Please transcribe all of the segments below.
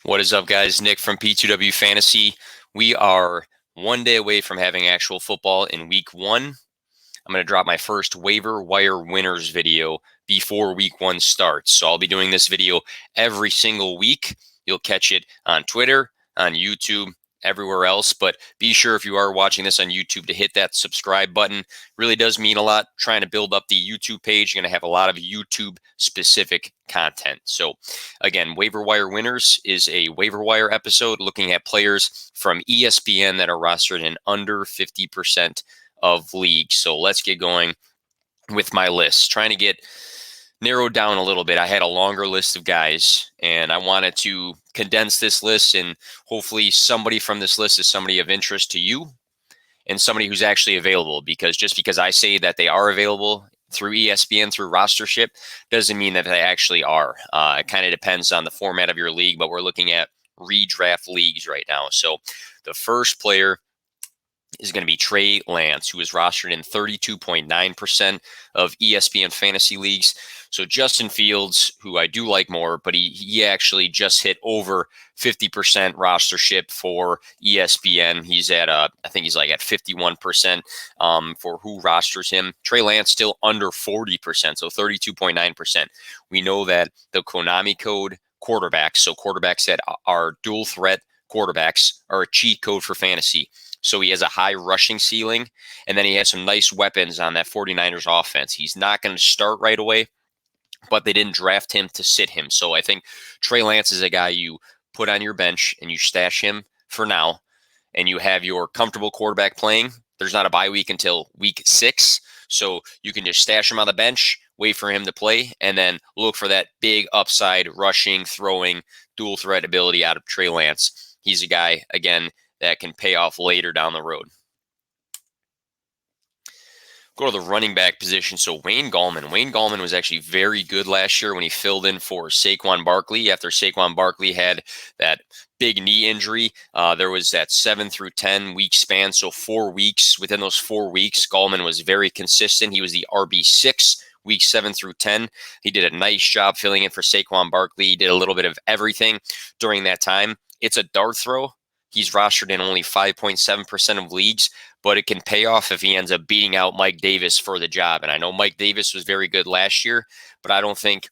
What is up, guys? Nick from P2W Fantasy. We are one day away from having actual football in week one. I'm going to drop my first waiver wire winners video before week one starts. So I'll be doing this video every single week. You'll catch it on Twitter, on YouTube, everywhere else. But be sure if you are watching this on YouTube to hit that subscribe button. Really does mean a lot. Trying to build up the YouTube page. You're going to have a lot of YouTube specific content. So again, waiver wire winners is a waiver wire episode looking at players from ESPN that are rostered in under 50% of leagues. So let's get going with my list. Trying to get narrowed down a little bit. I had a longer list of guys, and I wanted to condense this list, and hopefully somebody from this list is somebody of interest to you and somebody who's actually available, because just because I say that they are available through ESPN, through rostership, doesn't mean that they actually are. It kind of depends on the format of your league, but we're looking at redraft leagues right now. So the first player is going to be Trey Lance, who is rostered in 32.9% of ESPN fantasy leagues. So Justin Fields, who I do like more, but he actually just hit over 50% rostership for ESPN. He's at I think he's like at 51% for who rosters him. Trey Lance still under 40%, so 32.9%. We know that the Konami code quarterbacks, so quarterbacks that are dual threat quarterbacks, are a cheat code for fantasy. So he has a high rushing ceiling, and then he has some nice weapons on that 49ers offense. He's not going to start right away, but they didn't draft him to sit him. So I think Trey Lance is a guy you put on your bench and you stash him for now, and you have your comfortable quarterback playing. There's not a bye week until week 6, so you can just stash him on the bench, wait for him to play, and then look for that big upside rushing, throwing, dual threat ability out of Trey Lance. He's a guy, again, that can pay off later down the road. Go to the running back position. So Wayne Gallman was actually very good last year when he filled in for Saquon Barkley. After Saquon Barkley had that big knee injury, there was that 7 through 10 week span. So 4 weeks. Within those 4 weeks, Gallman was very consistent. He was the RB6 week 7 through 10. He did a nice job filling in for Saquon Barkley. He did a little bit of everything during that time. It's a dart throw. He's rostered in only 5.7% of leagues, but it can pay off if he ends up beating out Mike Davis for the job. And I know Mike Davis was very good last year, but I don't think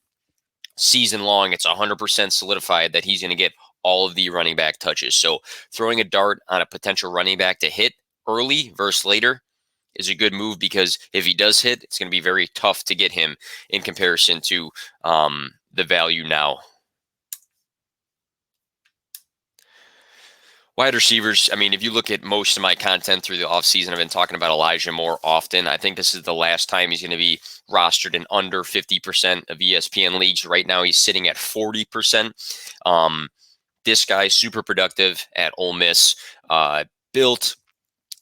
season long it's 100% solidified that he's going to get all of the running back touches. So throwing a dart on a potential running back to hit early versus later is a good move, because if he does hit, it's going to be very tough to get him in comparison to the value now. Wide receivers, I mean, if you look at most of my content through the offseason, I've been talking about Elijah Moore often. I think this is the last time he's going to be rostered in under 50% of ESPN leagues. Right now, he's sitting at 40%. This guy, super productive at Ole Miss, built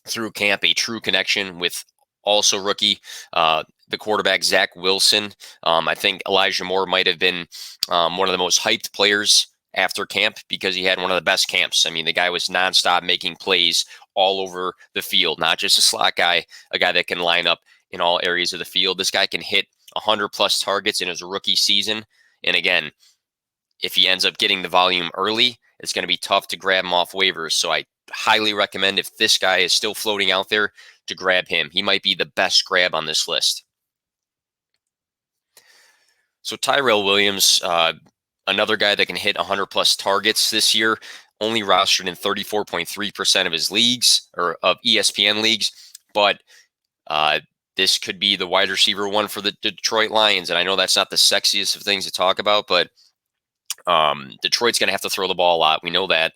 through camp a true connection with also rookie, the quarterback, Zach Wilson. I think Elijah Moore might have been one of the most hyped players after camp because he had one of the best camps. I mean, the guy was nonstop making plays all over the field, not just a slot guy, a guy that can line up in all areas of the field. This guy can hit 100 plus targets in his rookie season. And again, if he ends up getting the volume early, it's going to be tough to grab him off waivers. So I highly recommend, if this guy is still floating out there, to grab him. He might be the best grab on this list. So Tyrell Williams, another guy that can hit 100 plus targets this year, only rostered in 34.3% of his leagues, or of ESPN leagues. But this could be the wide receiver one for the Detroit Lions. And I know that's not the sexiest of things to talk about, but Detroit's going to have to throw the ball a lot. We know that.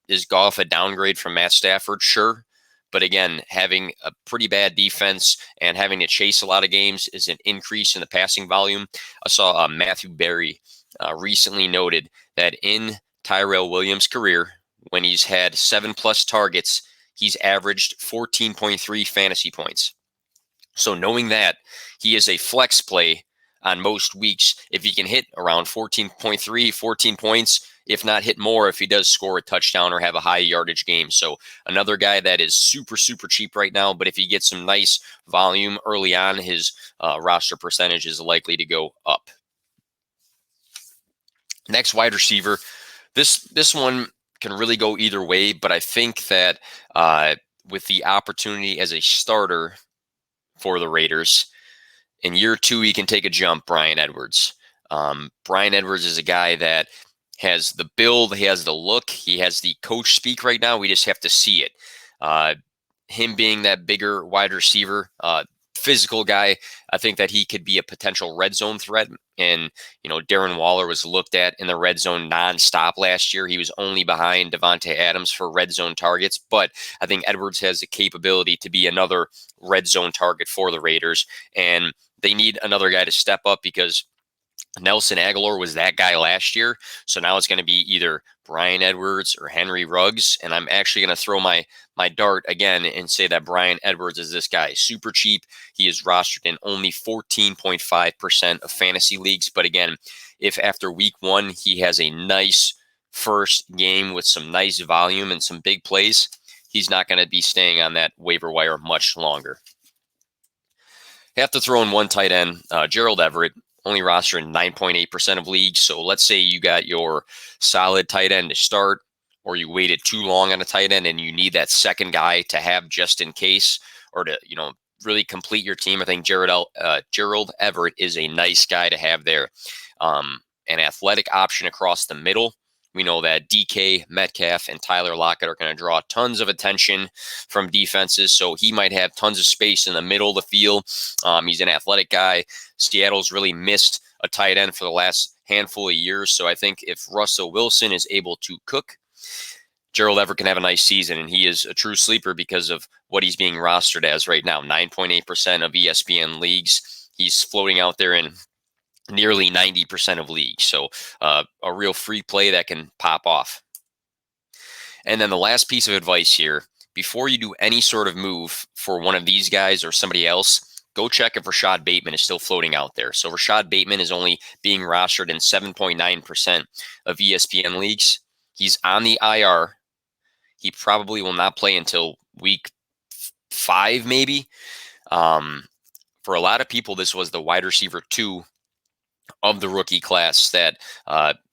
Is Goff a downgrade from Matt Stafford? Sure. But again, having a pretty bad defense and having to chase a lot of games is an increase in the passing volume. I saw Matthew Berry recently noted that in Tyrell Williams' career, when he's had 7+ targets, he's averaged 14.3 fantasy points. So knowing that, he is a flex play on most weeks. If he can hit around 14.3, 14 points, if not hit more, if he does score a touchdown or have a high yardage game. So another guy that is super, super cheap right now, but if he gets some nice volume early on, his roster percentage is likely to go up. Next wide receiver, This one can really go either way, but I think that with the opportunity as a starter for the Raiders, in year 2, he can take a jump, Bryan Edwards. Bryan Edwards is a guy that has the build, he has the look, he has the coach speak right now. We just have to see it. Him being that bigger wide receiver, physical guy, I think that he could be a potential red zone threat. And, Darren Waller was looked at in the red zone nonstop last year. He was only behind Devontae Adams for red zone targets, but I think Edwards has the capability to be another red zone target for the Raiders. And they need another guy to step up because Nelson Aguilar was that guy last year. So now it's going to be either Bryan Edwards or Henry Ruggs. And I'm actually going to throw my dart again and say that Bryan Edwards is this guy. Super cheap. He is rostered in only 14.5% of fantasy leagues. But again, if after week 1 he has a nice first game with some nice volume and some big plays, he's not going to be staying on that waiver wire much longer. Have to throw in one tight end, Gerald Everett. Only rostered in 9.8% of leagues. So let's say you got your solid tight end to start, or you waited too long on a tight end and you need that second guy to have just in case, or to, really complete your team. I think Gerald Everett is a nice guy to have there. An athletic option across the middle. We know that DK, Metcalf, and Tyler Lockett are going to draw tons of attention from defenses, so he might have tons of space in the middle of the field. He's an athletic guy. Seattle's really missed a tight end for the last handful of years, so I think if Russell Wilson is able to cook, Gerald Everett can have a nice season, and he is a true sleeper because of what he's being rostered as right now, 9.8% of ESPN leagues. He's floating out there in nearly 90% of leagues. So a real free play that can pop off. And then the last piece of advice here, before you do any sort of move for one of these guys or somebody else, go check if Rashad Bateman is still floating out there. So Rashad Bateman is only being rostered in 7.9% of ESPN leagues. He's on the IR. He probably will not play until week 5, maybe. For a lot of people, this was the wide receiver 2 of the rookie class that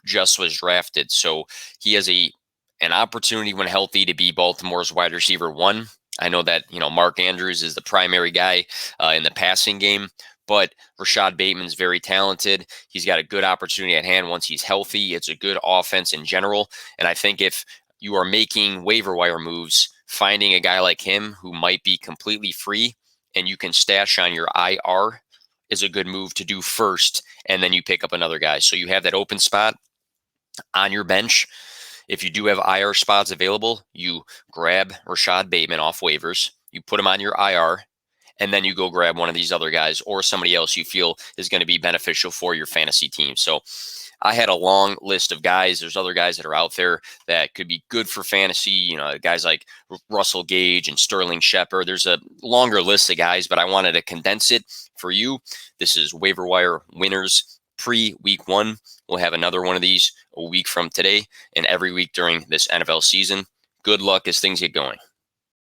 just was drafted. So he has an opportunity when healthy to be Baltimore's wide receiver 1. I know that, Mark Andrews is the primary guy in the passing game, but Rashad Bateman's very talented. He's got a good opportunity at hand once he's healthy. It's a good offense in general. And I think if you are making waiver wire moves, finding a guy like him who might be completely free and you can stash on your IR is a good move to do first, and then you pick up another guy. So you have that open spot on your bench. If you do have IR spots available, you grab Rashad Bateman off waivers, you put him on your IR, and then you go grab one of these other guys or somebody else you feel is going to be beneficial for your fantasy team. So I had a long list of guys. There's other guys that are out there that could be good for fantasy, guys like Russell Gage and Sterling Shepard. There's a longer list of guys, but I wanted to condense it for you. This is Waiver Wire Winners pre-week 1. We'll have another one of these a week from today and every week during this NFL season. Good luck as things get going.